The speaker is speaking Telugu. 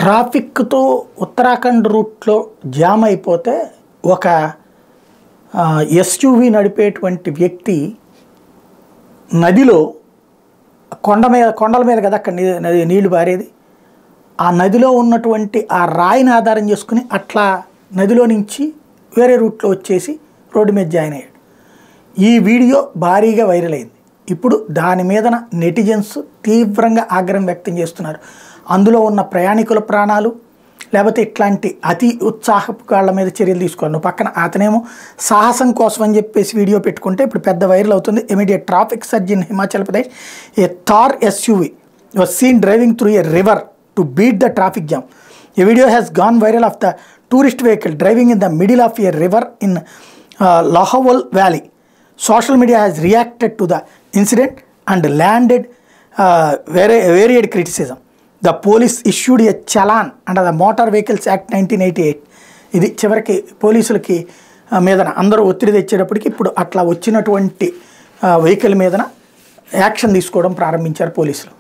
ట్రాఫిక్తో ఉత్తరాఖండ్ రూట్లో జామ్ అయిపోతే ఒక ఎస్యూవీ నడిపేటువంటి వ్యక్తి నదిలో కొండల మీద కదా అక్కడ నీళ్లు పారేది, ఆ నదిలో ఉన్నటువంటి ఆ రాయిని ఆధారం చేసుకుని అట్లా నదిలో నుంచి వేరే రూట్లో వచ్చేసి రోడ్డు మీద జాయిన్ అయ్యాడు. ఈ వీడియో భారీగా వైరల్ అయింది. ఇప్పుడు దాని మీదన నెటిజన్స్ తీవ్రంగా ఆగ్రహం వ్యక్తం చేస్తున్నారు. అందులో ఉన్న ప్రయాణికుల ప్రాణాలు లేకపోతే ఇట్లాంటి అతి ఉత్సాహపు కాళ్ళ మీద చర్యలు తీసుకోవాలి. నువ్వు పక్కన అతనేమో సాహసం కోసం అని చెప్పేసి వీడియో పెట్టుకుంటే ఇప్పుడు పెద్ద వైరల్ అవుతుంది. Immediate traffic surge in Himachal Pradesh, a Thar SUV was seen driving through a river to beat the traffic jam. A video has gone viral of the tourist vehicle driving in the middle of a river in Lahowal Valley. Social media has reacted to the incident and landed varied criticism. The police issued a challan under the Motor Vehicles Act 1988. ఇది చివరికి పోలీసులకి మీదన అందరూ ఒత్తిడి తెచ్చేటప్పటికి ఇప్పుడు అట్లా వచ్చినటువంటి వెహికల్ మీదన యాక్షన్ తీసుకోవడం ప్రారంభించారు పోలీసులు.